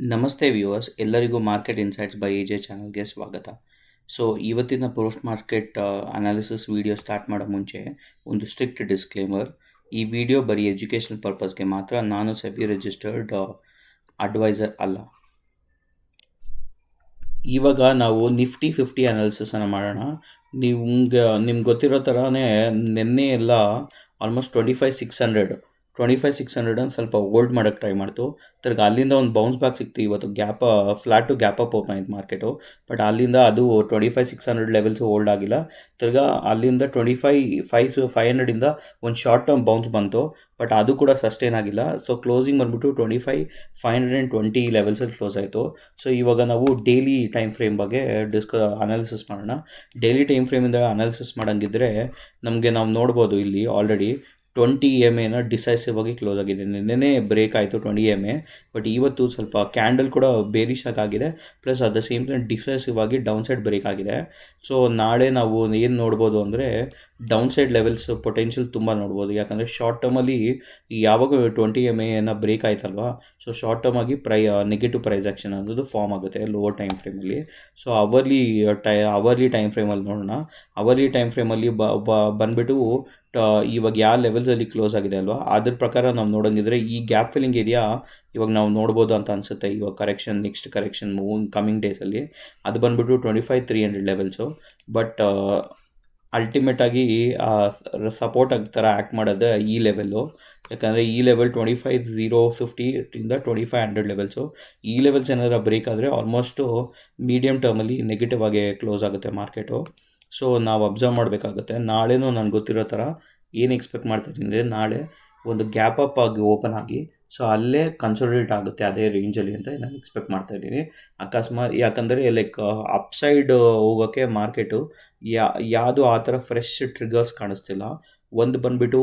ನಮಸ್ತೆ ವ್ಯೂವರ್ಸ್, ಎಲ್ಲರಿಗೂ market insights by AJ ಚಾನಲ್ಗೆ ಸ್ವಾಗತ. ಸೊ ಇವತ್ತಿನ post market analysis video start ಮಾಡೋ ಮುಂಚೆ ಒಂದು ಸ್ಟ್ರಿಕ್ಟ್ ಡಿಸ್ಕ್ಲೇಮರ್. ಈ ವಿಡಿಯೋ ಬರೀ ಎಜುಕೇಷನಲ್ ಪರ್ಪಸ್ಗೆ ಮಾತ್ರ. ನಾನು ಸೆಬಿ ರಿಜಿಸ್ಟರ್ಡ್ ಅಡ್ವೈಸರ್ ಅಲ್ಲ. ಇವಾಗ ನಾವು ನಿಫ್ಟಿ 50 ಅನಾಲಿಸಿಸನ್ನು ಮಾಡೋಣ. ನಿಮ್ಗೆ ಗೊತ್ತಿರೋ ಥರನೇ ನಿನ್ನೆ ಎಲ್ಲ ಆಲ್ಮೋಸ್ಟ್ 25,600 ಸ್ವಲ್ಪ ಹೋಲ್ಡ್ ಮಾಡೋಕ್ಕೆ ಟ್ರೈ ಮಾಡ್ತು. ತಿರ್ಗಿ ಅಲ್ಲಿಂದ ಒಂದು ಬೌನ್ಸ್ ಬ್ಯಾಕ್ ಸಿಕ್ತು. ಇವತ್ತು flat to gap up open ಆಯ್ತು ಮಾರ್ಕೆಟು. ಬಟ್ ಅಲ್ಲಿಂದ ಅದು 25,600 ಲೆವೆಲ್ಸು ಹೋಲ್ಡ್ ಆಗಿಲ್ಲ. ತಿರ್ಗಿ ಅಲ್ಲಿಂದ 25,500ಇಂದ ಒಂದು ಶಾರ್ಟ್ ಟರ್ಮ್ ಬೌನ್ಸ್ ಬಂತು. ಬಟ್ ಅದು ಕೂಡ ಸಸ್ಟೈನ್ ಆಗಿಲ್ಲ. ಸೊ ಕ್ಲೋಸಿಂಗ್ ಬಂದ್ಬಿಟ್ಟು 25,520 ಲೆವೆಲ್ಸಲ್ಲಿ ಕ್ಲೋಸ್ ಆಯಿತು. ಸೊ ಇವಾಗ ನಾವು ಡೈಲಿ ಟೈಮ್ ಫ್ರೇಮ್ ಬಗ್ಗೆ ಅನಾಲಿಸಿಸ್ ಮಾಡೋಣ. ಡೈಲಿ ಟೈಮ್ ಫ್ರೇಮಿಂದ ಅನಾಲಿಸಿಸ್ ಮಾಡೋಂಗಿದ್ರೆ ನಾವು ನೋಡ್ಬೋದು ಇಲ್ಲಿ ಆಲ್ರೆಡಿ 20 EMA ಡಿಸೈಸಿವ್ ಆಗಿ ಕ್ಲೋಸ್ ಆಗಿದೆ. ನಿನ್ನೆ ಬ್ರೇಕ್ ಆಯಿತು 20 EMA. ಬಟ್ ಇವತ್ತು ಸ್ವಲ್ಪ ಕ್ಯಾಂಡಲ್ ಕೂಡ ಬೇರಿಶ್ ಆಗಿದೆ. Plus at the same time decisive ಆಗಿ ಡೌನ್ ಸೈಡ್ ಬ್ರೇಕ್ ಆಗಿದೆ. ಸೊ ನಾಳೆ ನಾವು ಏನು ನೋಡ್ಬೋದು ಅಂದರೆ ಡೌನ್ ಸೈಡ್ ಲೆವೆಲ್ಸ್ ಪೊಟೆನ್ಷಿಯಲ್ ತುಂಬ ನೋಡ್ಬೋದು. ಯಾಕಂದರೆ ಶಾರ್ಟ್ ಟರ್ಮಲ್ಲಿ ಯಾವಾಗ 20 EMA ಬ್ರೇಕ್ ಆಯ್ತಲ್ವಾ, ಸೊ ಶಾರ್ಟ್ ಟರ್ಮ್ ಆಗಿ ನೆಗೆಟಿವ್ ಪ್ರೈಸ್ ಆ್ಯಕ್ಷನ್ ಅನ್ನೋದು ಫಾರ್ಮ್ ಆಗುತ್ತೆ ಲೋವರ್ ಟೈಮ್ ಫ್ರೇಮಲ್ಲಿ. ಸೊ ಅವರ್ಲಿ ಟೈಮ್ ಫ್ರೇಮಲ್ಲಿ ನೋಡೋಣ. ಅವರ್ಲಿ ಟೈಮ್ ಫ್ರೇಮಲ್ಲಿ ಬಂದುಬಿಟ್ಟು ಇವಾಗ ಯಾವ ಲೆವೆಲ್ಸಲ್ಲಿ ಕ್ಲೋಸ್ ಆಗಿದೆ ಅಲ್ವಾ, ಅದ್ರ ಪ್ರಕಾರ ನಾವು ನೋಡೋಂಗಿದ್ರೆ ಈ ಗ್ಯಾಪ್ ಫಿಲ್ಲಿಂಗ್ ಏರಿಯಾ ಇವಾಗ ನಾವು ನೋಡ್ಬೋದು ಅಂತ ಅನಿಸುತ್ತೆ. ಇವಾಗ ನೆಕ್ಸ್ಟ್ ಕರೆಕ್ಷನ್ ಕಮಿಂಗ್ ಡೇಸಲ್ಲಿ ಅದು ಬಂದುಬಿಟ್ಟು 25,300 ಲೆವೆಲ್ಸು. ಬಟ್ ಅಲ್ಟಿಮೇಟಾಗಿ ಸಪೋರ್ಟ್ ಥರ ಆ್ಯಕ್ಟ್ ಮಾಡೋದು ಈ ಲೆವೆಲ್ಲು. ಯಾಕಂದರೆ ಈ ಲೆವೆಲ್ 25,050 2500 ಲೆವೆಲ್ಸು. ಈ ಲೆವೆಲ್ಸ್ ಏನಾದರೂ ಬ್ರೇಕ್ ಆದರೆ ಆಲ್ಮೋಸ್ಟು ಮೀಡಿಯಮ್ ಟರ್ಮಲ್ಲಿ ನೆಗೆಟಿವ್ ಆಗಿ ಕ್ಲೋಸ್ ಆಗುತ್ತೆ ಮಾರ್ಕೆಟು. ಸೊ ನಾವು ಅಬ್ಸರ್ವ್ ಮಾಡಬೇಕಾಗುತ್ತೆ. ನಾಳೆನೂ ನನಗೆ ಗೊತ್ತಿರೋ ಥರ ಏನು ಎಕ್ಸ್ಪೆಕ್ಟ್ ಮಾಡ್ತಾಯಿದ್ದೀನಿ ಅಂದರೆ ನಾಳೆ ಒಂದು ಗ್ಯಾಪ್ ಅಪ್ ಆಗಿ ಓಪನ್ ಆಗಿ ಸೊ ಅಲ್ಲೇ ಕನ್ಸೋಲಿಡೇಟ್ ಆಗುತ್ತೆ ಅದೇ ರೇಂಜಲ್ಲಿ ಅಂತ ನಾನು ಎಕ್ಸ್ಪೆಕ್ಟ್ ಮಾಡ್ತಾಯಿದ್ದೀನಿ. ಅಕಸ್ಮಾತ್ ಯಾಕಂದರೆ ಅಪ್ಸೈಡ್ ಹೋಗೋಕ್ಕೆ ಮಾರ್ಕೆಟು ಯಾವುದು ಆ ಥರ ಫ್ರೆಶ್ ಟ್ರಿಗರ್ಸ್ ಕಾಣಿಸ್ತಿಲ್ಲ. ಒಂದು ಬಂದುಬಿಟ್ಟು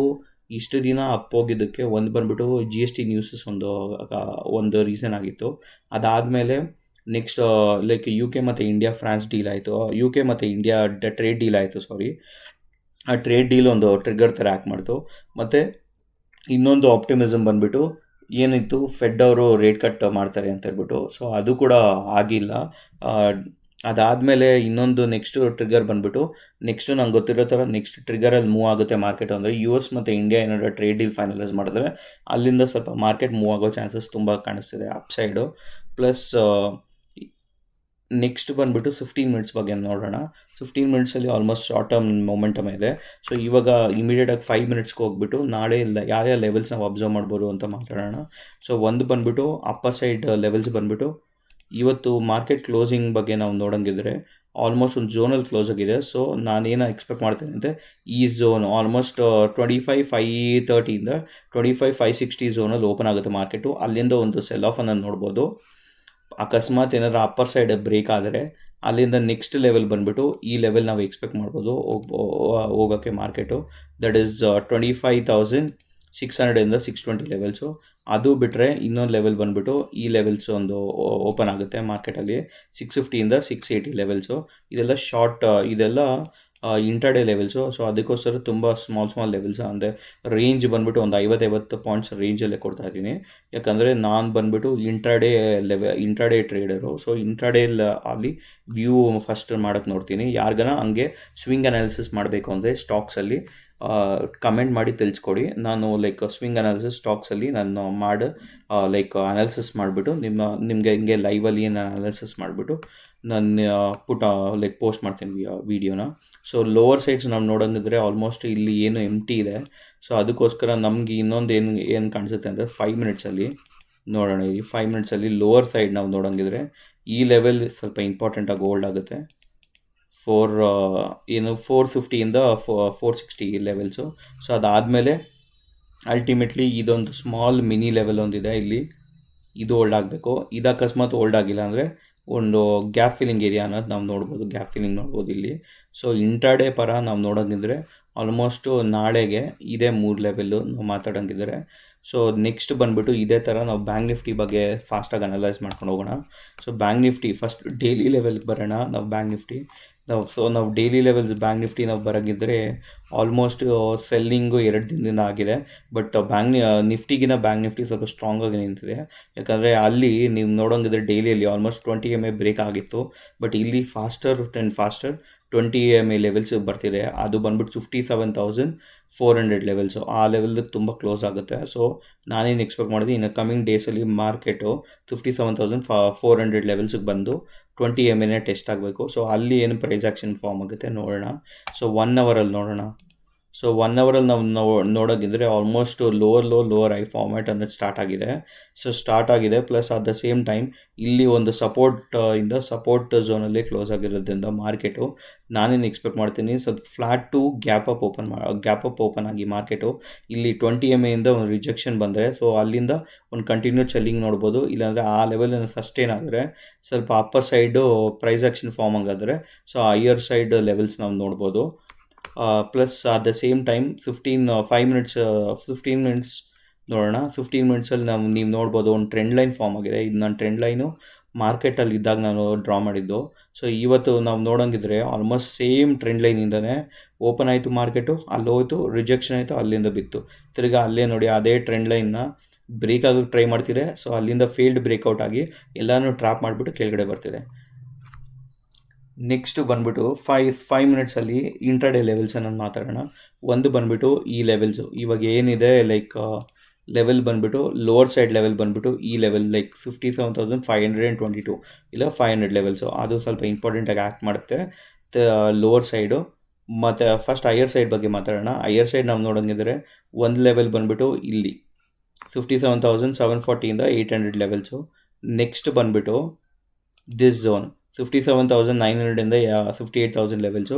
ಇಷ್ಟು ದಿನ ಅಪ್ ಹೋಗಿದ್ದಕ್ಕೆ ಒಂದು ಬಂದುಬಿಟ್ಟು GST ನ್ಯೂಸಸ್ ಒಂದು ರೀಸನ್ ಆಗಿತ್ತು. ಅದಾದಮೇಲೆ ನೆಕ್ಸ್ಟ್ UK ಮತ್ತು ಇಂಡಿಯಾ ಫ್ರಾನ್ಸ್ ಡೀಲ್ ಆಯಿತು. UK ಮತ್ತು ಇಂಡಿಯಾ ಟ್ರೇಡ್ ಡೀಲ್ ಆಯಿತು. ಆ ಟ್ರೇಡ್ ಡೀಲ್ ಒಂದು ಟ್ರಿಗರ್ ಥರ ಆ್ಯಕ್ಟ್ ಮಾಡ್ತು. ಮತ್ತು ಇನ್ನೊಂದು ಆಪ್ಟಿಮಿಸಮ್ ಬಂದುಬಿಟ್ಟು ಏನಿತ್ತು, ಫೆಡ್ ಅವರು ರೇಟ್ ಕಟ್ ಮಾಡ್ತಾರೆ ಅಂತ ಹೇಳ್ಬಿಟ್ಟು. ಸೊ ಅದು ಕೂಡ ಆಗಿಲ್ಲ. ಅದಾದಮೇಲೆ ಇನ್ನೊಂದು ನೆಕ್ಸ್ಟ್ ಟ್ರಿಗರ್ ಬಂದುಬಿಟ್ಟು ನೆಕ್ಸ್ಟು ನಂಗೆ ಗೊತ್ತಿರೋ ಥರ ನೆಕ್ಸ್ಟ್ ಟ್ರಿಗರಲ್ಲಿ ಮೂವ್ ಆಗುತ್ತೆ ಮಾರ್ಕೆಟ್ ಅಂದರೆ US ಮತ್ತು ಇಂಡಿಯಾ ಏನಾದರೂ ಟ್ರೇಡ್ ಡೀಲ್ ಫೈನಲೈಸ್ ಮಾಡಿದ್ರೆ ಅಲ್ಲಿಂದ ಸ್ವಲ್ಪ ಮಾರ್ಕೆಟ್ ಮೂವ್ ಆಗೋ ಚಾನ್ಸಸ್ ತುಂಬ ಕಾಣಿಸ್ತಿದೆ ಅಪ್ಸೈಡು. ಪ್ಲಸ್ ನೆಕ್ಸ್ಟ್ ಬಂದುಬಿಟ್ಟು 15 ಮಿನಿಟ್ಸ್ ಬಗ್ಗೆ ನೋಡೋಣ. 15 ಮಿನಿಟ್ಸಲ್ಲಿ ಆಲ್ಮೋಸ್ಟ್ ಶಾರ್ಟ್ ಟರ್ಮ್ ಮೊಮೆಂಟಮ್ ಇದೆ. ಸೊ ಇವಾಗ ಇಮಿಡಿಯೇಟಾಗಿ 5 ಮಿನಿಟ್ಸ್ಗೆ ಹೋಗ್ಬಿಟ್ಟು ನಾಳೆ ಯಾವ ಲೆವೆಲ್ಸ್ ನಾವು ಅಬ್ಸರ್ವ್ ಮಾಡ್ಬೋದು ಅಂತ ಮಾತಾಡೋಣ. ಸೊ ಒಂದು ಬಂದುಬಿಟ್ಟು ಅಪ್ಪರ್ ಸೈಡ್ ಲೆವೆಲ್ಸ್ ಬಂದುಬಿಟ್ಟು ಇವತ್ತು ಮಾರ್ಕೆಟ್ ಕ್ಲೋಸಿಂಗ್ ಬಗ್ಗೆ ನಾವು ನೋಡೋಂಗಿದ್ರೆ ಆಲ್ಮೋಸ್ಟ್ ಒಂದು ಝೋನಲ್ಲಿ ಕ್ಲೋಸ್ ಆಗಿದೆ. ಸೊ ನಾನೇನು ಎಕ್ಸ್ಪೆಕ್ಟ್ ಮಾಡ್ತೇನೆ ಅಂದರೆ ಈ ಝೋನ್ ಆಲ್ಮೋಸ್ಟ್ 25,530 25,560 ಝೋನಲ್ಲಿ ಓಪನ್ ಆಗುತ್ತೆ ಮಾರ್ಕೆಟು. ಅಲ್ಲಿಂದ ಒಂದು ಸೆಲ್ ಆಫನ್ನು ನೋಡ್ಬೋದು. ಅಕಸ್ಮಾತ್ ಏನಾದರೂ ಅಪ್ಪರ್ ಸೈಡ್ ಬ್ರೇಕ್ ಆದರೆ ಅಲ್ಲಿಂದ ನೆಕ್ಸ್ಟ್ ಲೆವೆಲ್ ಬಂದುಬಿಟ್ಟು ಈ ಲೆವೆಲ್ ನಾವು ಎಕ್ಸ್ಪೆಕ್ಟ್ ಮಾಡ್ಬೋದು ಹೋಗೋಕ್ಕೆ ಮಾರ್ಕೆಟು. That is 25,600 620 levels. ಅದು ಬಿಟ್ಟರೆ ಇನ್ನೊಂದು ಲೆವೆಲ್ ಬಂದುಬಿಟ್ಟು ಈ ಲೆವೆಲ್ಸ್ ಒಂದು ಓಪನ್ ಆಗುತ್ತೆ ಮಾರ್ಕೆಟಲ್ಲಿ 650 680 ಲೆವೆಲ್ಸು. ಇದೆಲ್ಲ ಇಂಟರ್ಡೇ ಲೆವೆಲ್ಸು. ಸೊ ಅದಕ್ಕೋಸ್ಕರ ತುಂಬ ಸ್ಮಾಲ್ ಲೆವೆಲ್ಸ್ ಅಂದರೆ ರೇಂಜ್ ಬಂದುಬಿಟ್ಟು ಒಂದು 50 ಪಾಯಿಂಟ್ಸ್ ರೇಂಜಲ್ಲೇ ಕೊಡ್ತಾ ಇದ್ದೀನಿ. ಯಾಕಂದರೆ ನಾನು ಬಂದುಬಿಟ್ಟು ಇಂಟ್ರಾಡೇ ಟ್ರೇಡರು. ಸೊ ಇಂಟ್ರಾಡೇ ಅಲ್ಲಿ ವ್ಯೂ ಫಸ್ಟ್ ಮಾಡೋಕ್ಕೆ ನೋಡ್ತೀನಿ. ಯಾರಿಗಾನ ಹಂಗೆ ಸ್ವಿಂಗ್ ಅನಾಲಿಸಿಸ್ ಮಾಡಬೇಕು ಅಂದರೆ ಸ್ಟಾಕ್ಸಲ್ಲಿ ಕಮೆಂಟ್ ಮಾಡಿ ತಿಳಿಸ್ಕೊಡಿ. ನಾನು ಸ್ವಿಂಗ್ ಅನಾಲಿಸಿಸ್ ಸ್ಟಾಕ್ಸಲ್ಲಿ ನಾನು ಅನಾಲಿಸಿಸ್ ಮಾಡಿಬಿಟ್ಟು ನಿಮಗೆ ಹಿಂಗೆ ಲೈವಲ್ಲಿ ಅನಾಲಿಸಿಸ್ ಮಾಡಿಬಿಟ್ಟು ನಾನು ಪೋಸ್ಟ್ ಮಾಡ್ತೀನಿ ವಿಡಿಯೋನ. ಸೊ ಲೋವರ್ ಸೈಡ್ಸ್ ನಾವು ನೋಡೋಂಗಿದ್ರೆ ಆಲ್ಮೋಸ್ಟ್ ಇಲ್ಲಿ ಏನು ಎಂಟಿ ಇದೆ. ಸೊ ಅದಕ್ಕೋಸ್ಕರ ನಮಗೆ ಇನ್ನೊಂದು ಏನು ಕಾಣಿಸುತ್ತೆ ಅಂದರೆ 5 ಮಿನಿಟ್ಸಲ್ಲಿ ನೋಡೋಣ. ಈ 5 ಮಿನಿಟ್ಸಲ್ಲಿ ಲೋವರ್ ಸೈಡ್ ನಾವು ನೋಡೋಂಗಿದ್ರೆ ಈ ಲೆವೆಲ್ ಸ್ವಲ್ಪ ಇಂಪಾರ್ಟೆಂಟಾಗಿ ಹೋಲ್ಡ್ ಆಗುತ್ತೆ. 450 460 ಲೆವೆಲ್ಸು. ಸೊ ಅದಾದಮೇಲೆ ಅಲ್ಟಿಮೇಟ್ಲಿ ಇದೊಂದು ಸ್ಮಾಲ್ ಮಿನಿ ಲೆವೆಲ್ ಒಂದಿದೆ ಇಲ್ಲಿ, ಇದು ಹೋಲ್ಡ್ ಆಗಬೇಕು. ಇದು ಅಕಸ್ಮಾತ್ ಹೋಲ್ಡ್ ಆಗಿಲ್ಲ ಅಂದರೆ ಒಂದು ಗ್ಯಾಪ್ ಫಿಲ್ಲಿಂಗ್ ಏರಿಯಾ ಅನ್ನೋದು ನಾವು ನೋಡ್ಬೋದು ಇಲ್ಲಿ. ಸೊ ಇಂಟ್ರಾಡೇ ಪರ ನಾವು ನೋಡೋಂಗಿದ್ರೆ ಆಲ್ಮೋಸ್ಟು ನಾಳೆಗೆ ಇದೇ 3 ಲೆವೆಲ್ಲು ನಾವು ಮಾತಾಡೋಂಗಿದ್ರೆ. ಸೊ ನೆಕ್ಸ್ಟ್ ಬಂದುಬಿಟ್ಟು ಇದೇ ಥರ ನಾವು ಬ್ಯಾಂಕ್ ನಿಫ್ಟಿ ಬಗ್ಗೆ ಫಾಸ್ಟಾಗಿ ಅನಲೈಸ್ ಮಾಡ್ಕೊಂಡು ಹೋಗೋಣ. So bank Nifty first daily ಲೆವೆಲ್ಗೆ ಬರೋಣ. ನಾವು ಬ್ಯಾಂಕ್ ನಾವು ಡೈಲಿ ಲೆವೆಲ್ಸ್ ಬ್ಯಾಂಕ್ ನಿಫ್ಟಿ ನಾವು ಬರೋಂಗಿದ್ರೆ ಆಲ್ಮೋಸ್ಟ್ ಸೆಲ್ಲಿಂಗು 2 ದಿನದಿಂದ ಆಗಿದೆ. ಬಟ್ ನಿಫ್ಟಿಗಿನ ಬ್ಯಾಂಕ್ ನಿಫ್ಟಿ ಸ್ವಲ್ಪ ಸ್ಟ್ರಾಂಗ್ ಆಗಿ ನಿಂತಿದೆ. ಯಾಕಂದರೆ ಅಲ್ಲಿ ನೀವು ನೋಡೋಂಗಿದ್ರೆ ಡೈಲಿಯಲ್ಲಿ ಆಲ್ಮೋಸ್ಟ್ 20 MA ಬ್ರೇಕ್ ಆಗಿತ್ತು. ಬಟ್ ಇಲ್ಲಿ ಫಾಸ್ಟರ್ 20 MA ಲೆವೆಲ್ಸ್ ಬರ್ತಿದೆ. ಅದು ಬಂದ್ಬಿಟ್ಟು 57,400 ಲೆವೆಲ್ಸು, ಆ ಲೆವೆಲ್ಗೆ ತುಂಬ ಕ್ಲೋಸ್ ಆಗುತ್ತೆ. ಸೊ ನಾನೇನು ಎಕ್ಸ್ಪೆಕ್ಟ್ ಮಾಡಿದೆ, ಇನ್ನು ಕಮಿಂಗ್ ಡೇಸಲ್ಲಿ ಮಾರ್ಕೆಟು 57,400 ಲೆವೆಲ್ಸಿಗೆ ಬಂದು 20 MA ಟೆಸ್ಟ್ ಆಗಬೇಕು. ಸೊ ಅಲ್ಲಿ ಏನು ಪ್ರೈಸ್ ಆ್ಯಕ್ಷನ್ ಫಾರ್ಮ್ ಆಗುತ್ತೆ ನೋಡೋಣ. ಸೊ 1 ಅವರಲ್ಲಿ ನೋಡೋಣ. ಸೊ 1 ಅವರಲ್ಲಿ ನಾವು ನೋಡೋಗಿದ್ರೆ ಆಲ್ಮೋಸ್ಟ್ ಲೋವರ್ ಐ ಫಾರ್ಮ್ಯಾಟ್ ಅನ್ನೋದು ಸ್ಟಾರ್ಟ್ ಆಗಿದೆ. Plus at the same time ಇಲ್ಲಿ ಒಂದು ಸಪೋರ್ಟ್ ಝೋನಲ್ಲಿ ಕ್ಲೋಸ್ ಆಗಿರೋದ್ರಿಂದ ಮಾರ್ಕೆಟು ನಾನೇನು ಎಕ್ಸ್ಪೆಕ್ಟ್ ಮಾಡ್ತೀನಿ, ಸ್ವಲ್ಪ flat to gap up open ಆಗಿ ಮಾರ್ಕೆಟು ಇಲ್ಲಿ 20 MA ಇಂದ ಒಂದು ರಿಜೆಕ್ಷನ್ ಬಂದರೆ, ಸೊ ಅಲ್ಲಿಂದ ಒಂದು ಕಂಟಿನ್ಯೂ ಸೆಲ್ಲಿಂಗ್ ನೋಡ್ಬೋದು. ಇಲ್ಲಾಂದರೆ ಆ ಲೆವೆಲನ್ನು ಸಸ್ಟೈನ್ ಆದರೆ ಸ್ವಲ್ಪ upper side price action form ಆಗಿದ್ರೆ ಸೊ ಹೈಯರ್ ಸೈಡ್ ಲೆವೆಲ್ಸ್ ನಾವು ನೋಡ್ಬೋದು. Plus at the same time 15 minutes ನೋಡೋಣ. 15 ಮಿನಿಟ್ಸಲ್ಲಿ ನೀವು ನೋಡ್ಬೋದು ಒಂದು ಟ್ರೆಂಡ್ ಲೈನ್ ಫಾರ್ಮ್ ಆಗಿದೆ. ಇದು ನನ್ನ ಟ್ರೆಂಡ್ ಲೈನು ಮಾರ್ಕೆಟಲ್ಲಿ ಇದ್ದಾಗ ನಾನು ಡ್ರಾ ಮಾಡಿದ್ದು. ಸೊ ಇವತ್ತು ನಾವು ನೋಡೋಂಗಿದ್ರೆ ಆಲ್ಮೋಸ್ಟ್ ಸೇಮ್ ಟ್ರೆಂಡ್ ಲೈನಿಂದನೇ ಓಪನ್ ಆಯಿತು ಮಾರ್ಕೆಟು, ಅಲ್ಲಿ ಹೋಯ್ತು, ರಿಜೆಕ್ಷನ್ ಆಯಿತು, ಅಲ್ಲಿಂದ ಬಿತ್ತು. ತಿರ್ಗಿ ಅಲ್ಲೇ ನೋಡಿ ಅದೇ ಟ್ರೆಂಡ್ ಲೈನ್ನ ಬ್ರೇಕ್ ಆಗೋಕ್ಕೆ ಟ್ರೈ ಮಾಡ್ತಿದೆ. ಸೊ ಅಲ್ಲಿಂದ ಫೇಲ್ಡ್ ಬ್ರೇಕ್ಔಟ್ ಆಗಿ ಎಲ್ಲನೂ ಟ್ರ್ಯಾಪ್ ಮಾಡಿಬಿಟ್ಟು ಕೆಳಗಡೆ ಬರ್ತಿದೆ. ನೆಕ್ಸ್ಟ್ ಬಂದ್ಬಿಟ್ಟು 5 ಮಿನಿಟ್ಸಲ್ಲಿ ಇಂಟ್ರಾಡೇ ಲೆವೆಲ್ಸನ್ನು ಮಾತಾಡೋಣ. ಒಂದು ಬಂದ್ಬಿಟ್ಟು ಈ ಲೆವೆಲ್ಸು ಇವಾಗ ಏನಿದೆ, ಲೈಕ್ ಲೆವೆಲ್ ಬಂದ್ಬಿಟ್ಟು ಲೋವರ್ ಸೈಡ್ ಲೆವೆಲ್ ಬಂದ್ಬಿಟ್ಟು ಈ ಲೆವೆಲ್ ಲೈಕ್ 57,522 ಇಲ್ಲ 500 ಲೆವೆಲ್ಸು, ಅದು ಸ್ವಲ್ಪ ಇಂಪಾರ್ಟೆಂಟಾಗಿ ಆ್ಯಕ್ಟ್ ಮಾಡುತ್ತೆ ಲೋವರ್ ಸೈಡು. ಮತ್ತು ಫಸ್ಟ್ ಹೈಯರ್ ಸೈಡ್ ಬಗ್ಗೆ ಮಾತಾಡೋಣ. ಹೈಯರ್ ಸೈಡ್ ನಾವು ನೋಡೋಂಗಿದ್ರೆ ಒಂದು ಲೆವೆಲ್ ಬಂದ್ಬಿಟ್ಟು ಇಲ್ಲಿ 57,740 800 ಲೆವೆಲ್ಸು. ನೆಕ್ಸ್ಟ್ ಬಂದ್ಬಿಟ್ಟು ದಿಸ್ ಝೋನ್ 57,900 58,000 ಲೆವೆಲ್ಸು.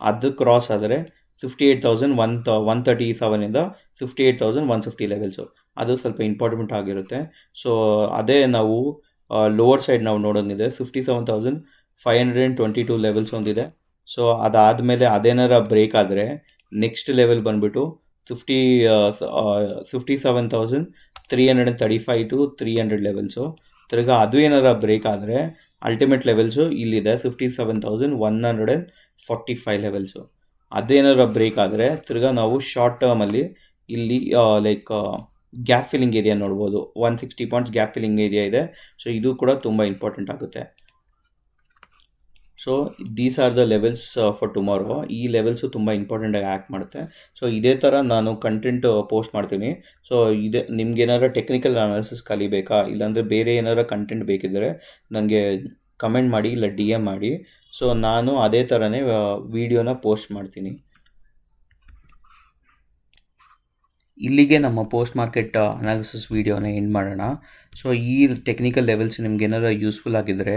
ಅದು ಕ್ರಾಸ್ ಆದರೆ 58,137 58,150 ಲೆವೆಲ್ಸು, ಅದು ಸ್ವಲ್ಪ ಇಂಪಾರ್ಟೆಂಟ್ ಆಗಿರುತ್ತೆ. ಸೊ ಅದೇ ನಾವು ಲೋವರ್ ಸೈಡ್ ನಾವು ನೋಡೋಂಗಿದೆ 57,522 ಲೆವೆಲ್ಸ್ ಒಂದಿದೆ. ಸೊ ಅದಾದಮೇಲೆ ಅದೇನಾರ ಬ್ರೇಕ್ ಆದರೆ ನೆಕ್ಸ್ಟ್ ಲೆವೆಲ್ ಬಂದುಬಿಟ್ಟು 57,335 to 300 ಲೆವೆಲ್ಸು. ತಿರ್ಗಿ ಅದು ಏನಾರ ಬ್ರೇಕ್ ಆದರೆ ಅಲ್ಟಿಮೇಟ್ ಲೆವೆಲ್ಸು ಇಲ್ಲಿದೆ 57,145 ಲೆವೆಲ್ಸು. ಅದೇನಾರ ಬ್ರೇಕ್ ಆದರೆ ತಿರ್ಗಿ ನಾವು ಶಾರ್ಟ್ ಟರ್ಮಲ್ಲಿ ಇಲ್ಲಿ ಲೈಕ್ ಗ್ಯಾಪ್ ಫಿಲ್ಲಿಂಗ್ ಏರಿಯಾ ನೋಡ್ಬೋದು. 160 ಪಾಯಿಂಟ್ಸ್ ಗ್ಯಾಪ್ ಫಿಲ್ಲಿಂಗ್ ಏರಿಯಾ ಇದೆ. ಸೊ ಇದು ಕೂಡ ತುಂಬ ಇಂಪಾರ್ಟೆಂಟ್ ಆಗುತ್ತೆ. So these are the levels for tomorrow. ಈ ಲೆವೆಲ್ಸು ತುಂಬ ಇಂಪಾರ್ಟೆಂಟಾಗಿ ಆ್ಯಕ್ಟ್ ಮಾಡುತ್ತೆ. ಸೊ ಇದೇ ಥರ ನಾನು ಕಂಟೆಂಟ್ ಪೋಸ್ಟ್ ಮಾಡ್ತೀನಿ. ಸೊ ನಿಮ್ಗೇನಾರ ಟೆಕ್ನಿಕಲ್ ಅನಾಲಿಸಿಸ್ ಕಲಿಬೇಕಾ, ಇಲ್ಲಾಂದರೆ ಬೇರೆ ಏನಾರ ಕಂಟೆಂಟ್ ಬೇಕಿದ್ದರೆ ನನಗೆ ಕಮೆಂಟ್ ಮಾಡಿ, ಇಲ್ಲ DM ಮಾಡಿ. ಸೊ ನಾನು ಅದೇ ಥರನೇ ವಿಡಿಯೋನ ಪೋಸ್ಟ್ ಮಾಡ್ತೀನಿ. ಇಲ್ಲಿಗೆ ನಮ್ಮ ಪೋಸ್ಟ್ ಮಾರ್ಕೆಟ್ ಅನಾಲಿಸಿಸ್ ವಿಡಿಯೋನ ಎಂಡ್ ಮಾಡೋಣ. ಸೊ ಈ ಟೆಕ್ನಿಕಲ್ ಲೆವೆಲ್ಸ್ ನಿಮ್ಗೇನಾರ ಯೂಸ್ಫುಲ್ ಆಗಿದ್ದರೆ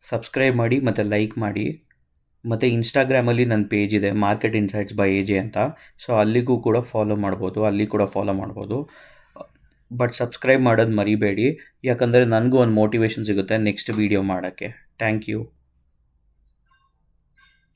ಸಬ್ಸ್ಕ್ರೈಬ್ ಮಾಡಿ ಮತ್ತು ಲೈಕ್ ಮಾಡಿ. ಮತ್ತು ಇನ್ಸ್ಟಾಗ್ರಾಮಲ್ಲಿ ನನ್ನ ಪೇಜ್ ಇದೆ, ಮಾರ್ಕೆಟ್ ಇನ್ಸೈಟ್ಸ್ ಬೈ AJ ಅಂತ. ಸೊ ಅಲ್ಲಿಗೂ ಕೂಡ ಫಾಲೋ ಮಾಡ್ಬೋದು. ಬಟ್ ಸಬ್ಸ್ಕ್ರೈಬ್ ಮಾಡೋದು ಮರಿಬೇಡಿ, ಯಾಕಂದರೆ ನನಗೂ ಒಂದು ಮೋಟಿವೇಶನ್ ಸಿಗುತ್ತೆ ನೆಕ್ಸ್ಟ್ ವೀಡಿಯೋ ಮಾಡೋಕ್ಕೆ. Thank you.